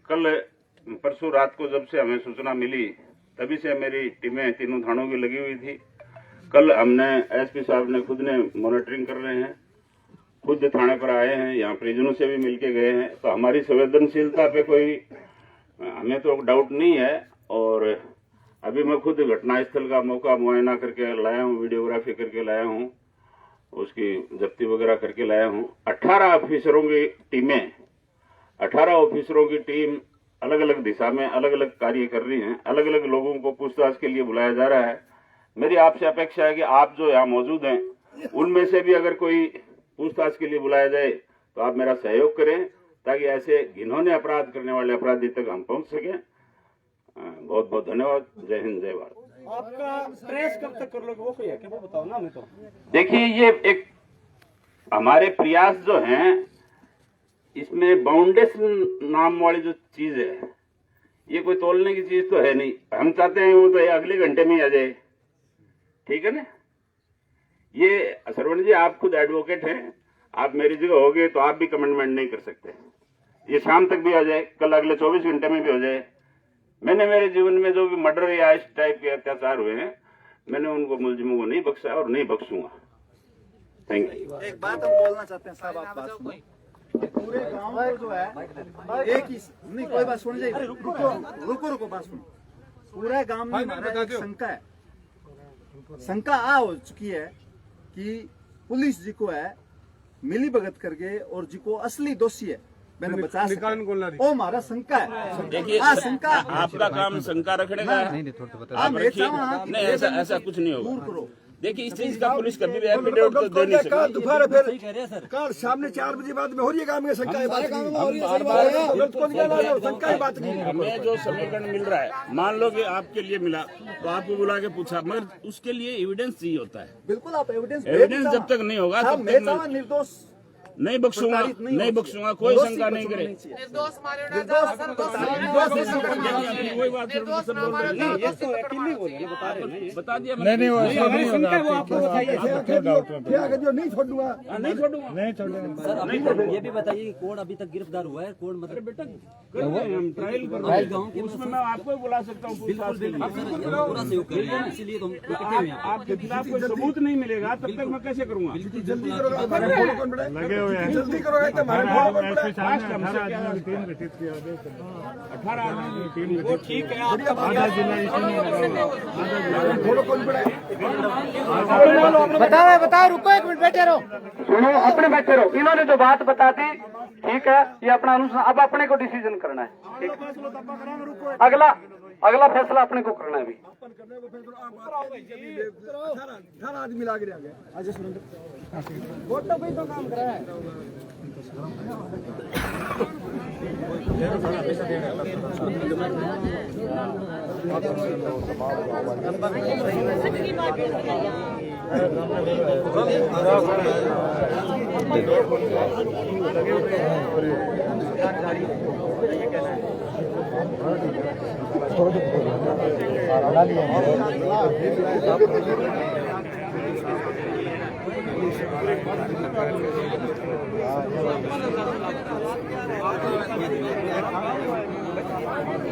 कल परसों रात को जब से हमें सूचना मिली तभी से मेरी टीमें तीनों थानों की लगी हुई थी। कल हमने एसपी साहब ने खुद ने मॉनिटरिंग कर रहे हैं, खुद थाने पर आए हैं, यहाँ परिजनों से भी मिलके गए हैं। तो हमारी संवेदनशीलता पे कोई हमें तो डाउट नहीं है। और अभी मैं खुद घटनास्थल का मौका मुआयना करके लाया हूँ, वीडियोग्राफी करके लाया हूँ, उसकी जब्ती वगैरह करके लाया हूँ। 18 ऑफिसरों की टीमें, 18 ऑफिसरों की टीम अलग अलग दिशा में अलग अलग कार्य कर रही हैं। अलग अलग लोगों को पूछताछ के लिए बुलाया जा रहा है। मेरी आपसे अपेक्षा है कि आप जो यहाँ मौजूद हैं उनमें से भी अगर कोई पूछताछ के लिए बुलाया जाए तो आप मेरा सहयोग करें ताकि ऐसे घिनौने अपराध करने वाले अपराधी तक हम पहुंच सकें। बहुत बहुत धन्यवाद। जय हिंद, जय भारत। आपका प्रेस कब तक कर लोगे वो कोई है क्या, वो बताओ ना हमें तो। देखिए, ये एक हमारे प्रयास जो हैं, इसमें बाउंडेशन नाम वाली जो चीज है ये कोई तोलने की चीज तो है नहीं। हम चाहते हैं वो तो अगले घंटे में ही आ जाए, ठीक है ना। ये सरवण जी, आप खुद एडवोकेट हैं, आप मेरी जगह होगे तो आप भी कमेंटमेंट नहीं कर सकते। ये शाम तक भी आ जाए, कल अगले 24 घंटे में भी हो जाए। मैंने मेरे जीवन में जो भी मर्डर या इस टाइप के अत्याचार हुए हैं, मैंने उनको मुलजिमों को नहीं बख्शा और नहीं बख्शूंगा। Thank you. एक बात हम बोलना चाहते हैं साहब, आप बात सुनो। पूरे गांव को जो है एक ही नहीं, कोई बात सुन जाइए, रुको बात सुनो। पूरे गांव में हमारा एक शंका आ हो चुकी है कि पुलिस जी को है मिली भगत करके और जी को असली दोषी है मैंने बचा वो हमारा शंका है। देखिए, शंका आपका काम शंका रखने का है। आप रखिए, नहीं ऐसा कुछ नहीं होगा। देखिए, इस चीज का पुलिस कभी भी एफिडेविट तो दे नहीं सकती। दोपहर फिर कल शाम 4 बजे बाद में हो रही है काम में शंका है बात नहीं। हमें जो समीकरण मिल रहा है, मान लो कि आपके लिए मिला तो आपको बुला के पूछा, मगर उसके लिए एविडेंस चाहिए होता है। बिल्कुल, आप एविडेंस जब तक नहीं होगा तब तक मैं निर्दोष नहीं बख्शूंगा, नहीं बख्शूंगा, कोई शंका नहीं करे। कोई बात बता दिया नहीं छोड़ूंगा। ये भी बताइए कि कौन अभी तक गिरफ्तार हुआ है, कौन मतलब बेटा हम ट्रायल कर रहे हैं, उसमें मैं आपको बुला सकता हूँ। पूरा सहयोग कर रहे हैं, इसीलिए तो हम इकट्ठे हुए हैं। आपके खिलाफ कोई सबूत नहीं मिलेगा तब तक मैं कैसे करूँगा। जल्दी करोगे तो हमारे 18 आदमी वो ठीक है। बताओ, रुको 1 मिनट, बैठे रहो, सुनो, अपने बैठे रहो। इन्होंने जो बात बता दी, ठीक है, ये अपना अनुसार अब अपने को डिसीजन करना है, ठीक। अगला फैसला अपने को करना है। अभी 18 आदमी लाग रहे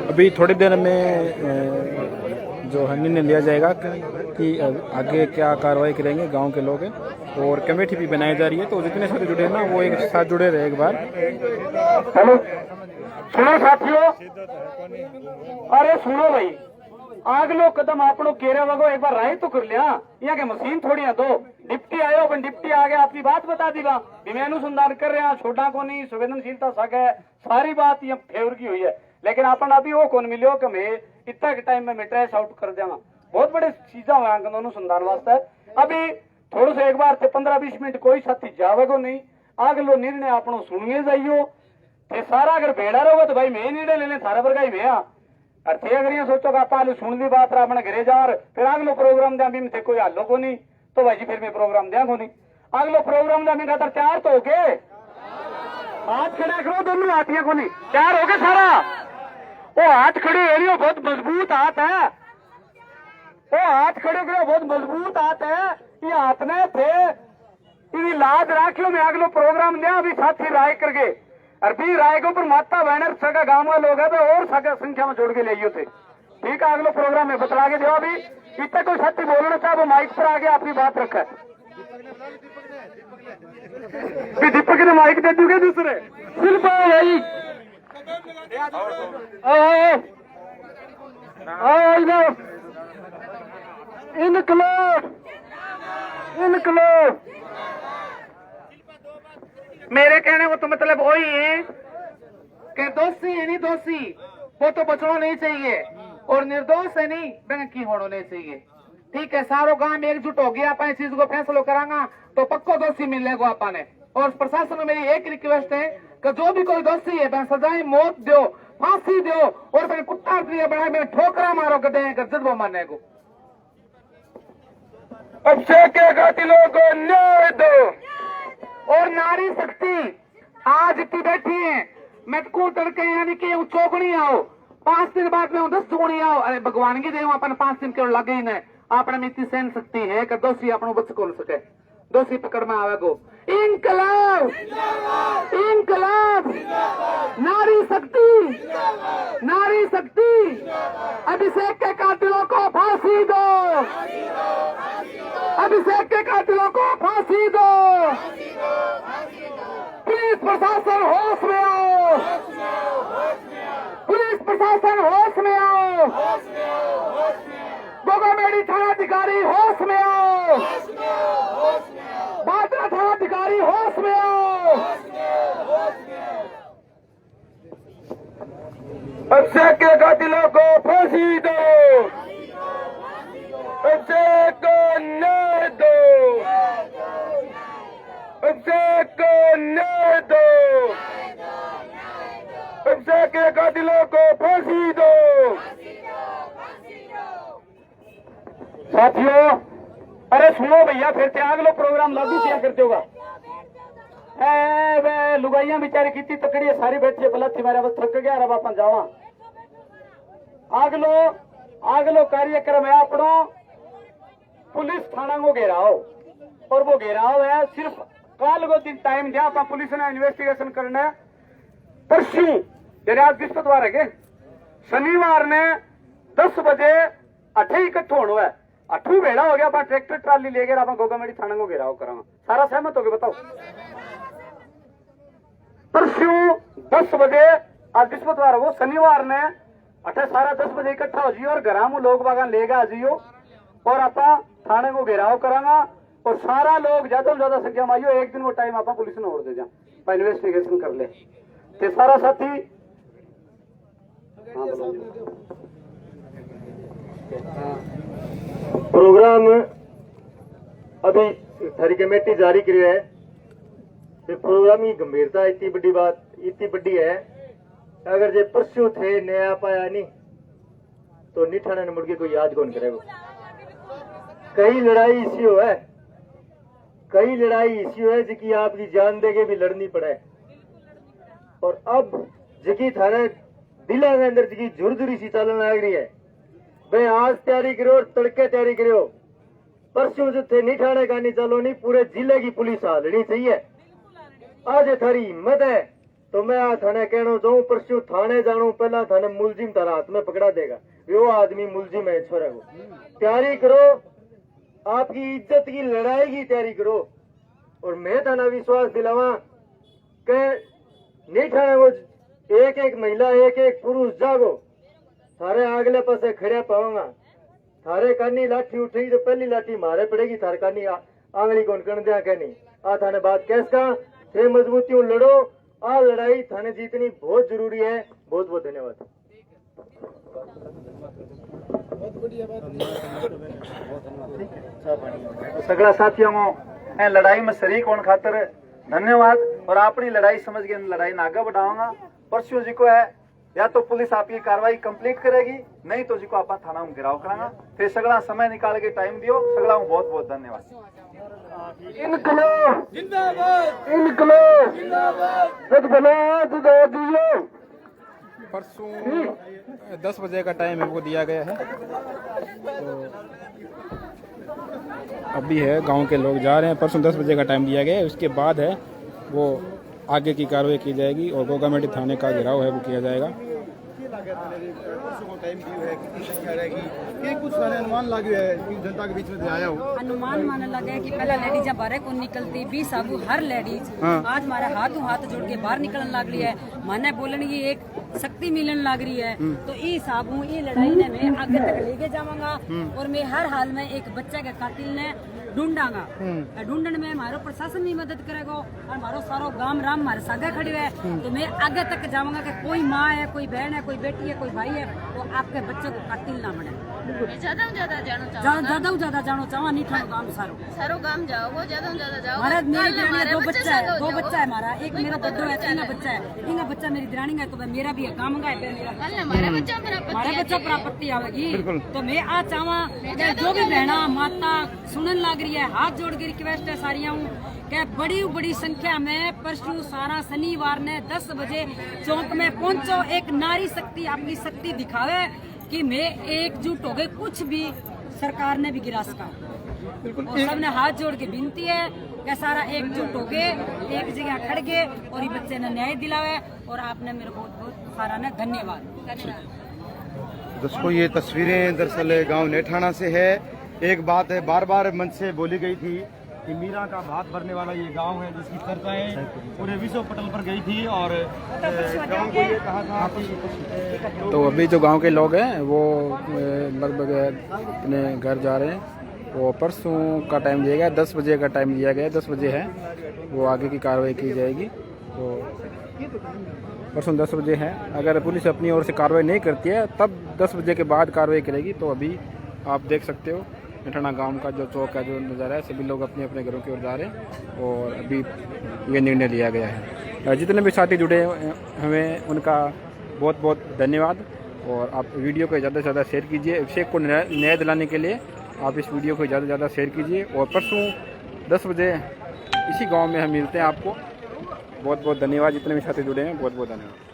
अभी थोड़ी देर में जो है निर्णय लिया जाएगा कि आगे क्या कार्रवाई करेंगे गांव के लोग, और कमेटी भी बनाई जा रही है। तो जितने सारे जुड़े हैं ना वो एक साथ जुड़े रहे एक बार। हेलो, सुनो साथियों, अरे सुनो भाई, आग लो कदम आपनो केरे वगो एक बार राय तो कर लिया। यहाँ के मशीन थोड़ी है, दो डिप्टी आयो, अपन डिप्टी आ गया, आपकी बात बता दी बा, मैं अनुसंधान कर रहे हैं, छोटा को नहीं, संवेदनशीलता सक है, सारी बात ये फेवर की हुई है। लेकिन अपन अभी वो कौन मिलो कि मैं इतना के टाइम में मैं ट्रेस आउट कर देगा। बहुत बड़े चीजा हुआ अनुसंधान वास्ते। अभी थोड़ा सा एक बार 15-20 मिनट कोई साथी जावेगो नहीं, आग लो निर्णय आपनो सुनिए जाइयो। सारा अगर भेड़ा रहोगे तो भाई मैं निर्णय लेने सारा पर मैं और थे अगर ये सोचो आप आलू सुन ली बात अपने घरे जा फिर अगलो प्रोग्राम दे भी थे कोई हालो को नहीं तो भाई जी फिर मैं प्रोग्राम दिया को नहीं अगलो प्रोग्राम दे खातर तैयार तो हो गए हाथ खड़े करो दोनों हाथियों को नहीं तैयार हो गए सारा वो हाथ खड़े एरियो बहुत मजबूत हाथ है वो हाथ खड़े करो बहुत मजबूत हाथ है ये हाथ ने थे इन्हीं लाद राखियो में अगलो प्रोग्राम दिया अभी साथी राय करके और भी राय के ऊपर माता बहनर सगा गांव वाले लोग है तो और सगा संख्या में जोड़ के ले थे ठीक है अगलो प्रोग्राम में बतला के दो अभी इतना कोई साथी बोलना चाहे वो माइक पर आगे अपनी बात रखा दीपक ने माइक दे दूंगे दूसरे सिर्फ भाई इनकलाब मेरे कहने को तो मतलब वही है कि दोषी है नहीं दोषी वो तो बचना नहीं चाहिए और निर्दोष है नहीं बेंकी होना नहीं चाहिए ठीक है सारो गांव एकजुट हो गया अपन इस चीज को फैसलो करांगा तो पक्को दोषी मिलेगा अपन और प्रशासन में मेरी एक रिक्वेस्ट है कि जो भी कोई दोषी है मैं सजाएं मौत दो फांसी दो और फिर कुत्ता प्रिय बनाए मैं ठोकरा मारो गधे गज्जत वो मारने को अक्षय के कातिलों को न्याय दो और नारी शक्ति आज की बैठी है मैं को तड़के यानी कि चौकनी आओ 5 दिन बाद में 10 चौकनी आओ अरे भगवान की देव अपन 5 दिन के लगे ही नहीं आपने में इतनी सहन शक्ति है कि दोषी अपनों बच खोल सके दोषी पकड़ में आवेगो इनकलाब इनकलाब नारी शक्ति अभिषेक के कातिलों को फांसी दो अभिषेक के कातिलों को फांसी दो पुलिस प्रशासन होश में आओ पुलिस प्रशासन होश में आओ गोगामेड़ी थानाधिकारी होश में आओ बादरा थानाधिकारी होश में आओ अक्षय के कातिलों को फांसी दो अक्षय को न्याय दो अक्षय को न्याय दो अक्षय के कातिलों को फांसी दो साथियों अरे सुनो भैया फिर त्याग लो प्रोग्राम लागू किया करते होगा वे लुगाइया बेचारी कितनी तकड़ी है सारी बैठी है भला थी मेरा बस थक गया अब अपन जावा आगलो कार्यक्रम है अपनो पुलिस थाना को घेराओ और वो घेराव है सिर्फ काल को दिन टाइम दिया अपन पुलिस ने इन्वेस्टिगेशन करना है परसों यानी आज बृहस्पतिवार है शनिवार ने 10 बजे अठे इकट्ठा होना है अठू भेड़ा हो गया अपन ट्रैक्टर ट्राली लेकर अपन गोगामेड़ी थाना को घेराव करांगा सारा सहमत हो गया बताओ परसों 10 बजे आज बृहस्पतिवार वो शनिवार ने अठे सारा 10 बजे इकट्ठा हो जियो और घरामू लोग बागान लेगा आ जियो और आपा थाने को घेराव करांगा और सारा लोग ज्यादा से ज्यादा संख्या में आइयो एक दिन वो टाइम आपा पुलिस ने और दे जा इन्वेस्टिगेशन कर ले ते सारा साथी प्रोग्राम अभी थारी कमेटी जारी करी है प्रोग्राम की गंभीरता इतनी बड़ी बात इतनी बड़ी है अगर जे परसों थे नया पाया नहीं तो निठाने ने मुड़ के कोई याद कौन करेगा कई लड़ाई इसी है जिकी आपकी जान देके भी लड़नी पड़े और अब जिकी थाने दिला के अंदर जिकी झुरझुरी सी चलन लग रही है भाई आज तैयारी करो और तड़के तैयारी करो परसों जो थे निठाने का नहीं चलो नहीं पूरे जिले की पुलिस हालनी चाहिए आज थारी हिम्मत है तो मैं आ थाने कहना जाऊं परसों थाने जाऊं पहला थाने मुलजिम तारा हाथ में पकड़ा देगा वो आदमी मुलजिम है छोरे को तैयारी करो आपकी इज्जत की लड़ाई की तैयारी करो और मैं थाना विश्वास दिलावा के नहीं थाने को एक एक महिला एक एक पुरुष जागो थारे अगले पासे खड़े पाऊंगा थारे कानी लाठी उठेगी तो पहली लाठी मारे पड़ेगी थारे कानी आंगली कौन कर दिया कहनी आ थाने बात कैस का थे मजबूती लड़ो आ लड़ाई थाने जीतनी बहुत जरूरी है बहुत बहुत धन्यवाद सगड़ा साथियों को लड़ाई में शरीक होने खातर धन्यवाद और अपनी लड़ाई समझ के लड़ाई ने आगे बढ़ाऊंगा परसों जी को है या तो पुलिस आपकी कार्रवाई कंप्लीट करेगी, नहीं तो जिको आप थाना में गिराव करांगा। फिर सगला समय निकाल के टाइम दियो, सगला बहुत बहुत धन्यवाद। इनकलाब जिंदाबाद, इनकलाब जिंदाबाद। परसों 10 बजे का टाइम हमको दिया गया है, तो अभी है गांव के लोग जा रहे हैं। परसों 10 बजे का टाइम दिया गया है, उसके बाद है वो आगे की कार्रवाई की जाएगी और गोगामेडी थाने का घेराव है वो किया जाएगा। अनुमान माने लगे कि पहला लेडीज बाहर को निकलती 20 आगू हर लेडीज आज हमारे हाथ जोड़ के बाहर निकलने लग रही है। माने बोलने की एक शक्ति मिलने लग रही है। तो ये साबू ये लड़ाई ने मैं आगे तक लेके जाऊंगा और मैं हर हाल में एक बच्चे के कातिल ने ढूंढांगा। ढूंढने में हमारो प्रशासन भी मदद करेगा और हमारो सारो गांव राम हमारे सागे खड़े है। तो मैं आगे तक जाऊंगा कि कोई माँ है, कोई बहन है, कोई बेटी है, कोई भाई है, तो आपके बच्चे को कातिल ना बने। ज्यादा जानो ज्यादा जानो चाहो नहीं थानो गांव सारो गांव जाओ, वो ज्यादा जाओ। हमारा मेरी दो बच्चा है हमारा, एक मेरा बड्डो है, तीन बच्चा है। तीन बच्चा मेरी दरानी का, तो मेरा भी है काम का है। हमारे बच्चा प्राप्ति आवेगी। तो मैं आज चाहवा जो भी बहना माता सुनन लग रही है, हाथ जोड़ के रिक्वेस्ट है सारिया कि बड़ी संख्या में परसों सारा शनिवार ने 10 बजे चौक में पहुंचो। एक नारी शक्ति अपनी शक्ति दिखावे कि मैं एकजुट हो गए, कुछ भी सरकार ने भी गिरा सका। और सबने हाथ जोड़ के विनती है कि सारा एकजुट हो गए, एक जगह खड़ गए और ये बच्चे ने न्याय दिलावे। और आपने मेरे बहुत बहुत सारा ने धन्यवाद। दोस्तों ये तस्वीरें दरअसल गांव नेठाना से है। एक बात है बार बार मंच से बोली गई थी कि मीरा का भात भरने वाला ये गांव है, जिसकी चर्चाएं पूरे विश्व पटल पर गई थी। और गांव को ये कहा था कि तो अभी जो गांव के लोग हैं वो लगभग अपने घर जा रहे हैं। वो परसों का टाइम दिया गया, 10 बजे का टाइम दिया गया, 10 बजे है वो आगे की कार्रवाई की जाएगी। तो परसों 10 बजे है। अगर पुलिस अपनी ओर से कार्रवाई नहीं करती है तब 10 बजे के बाद कार्रवाई करेगी। तो अभी आप देख सकते हो नेठाना गांव का जो चौक का जो नज़ारा है, सभी लोग अपने अपने घरों की ओर जा रहे हैं और अभी ये निर्णय लिया गया है। जितने भी साथी जुड़े हमें उनका बहुत बहुत धन्यवाद। और आप वीडियो को ज़्यादा से ज़्यादा शेयर कीजिए। अभिषेक को न्याय दिलाने के लिए आप इस वीडियो को ज़्यादा से ज़्यादा शेयर कीजिए। और परसों 10 बजे इसी गाँव में हम मिलते हैं आपको। बहुत बहुत धन्यवाद। जितने भी साथी जुड़े हैं बहुत बहुत धन्यवाद।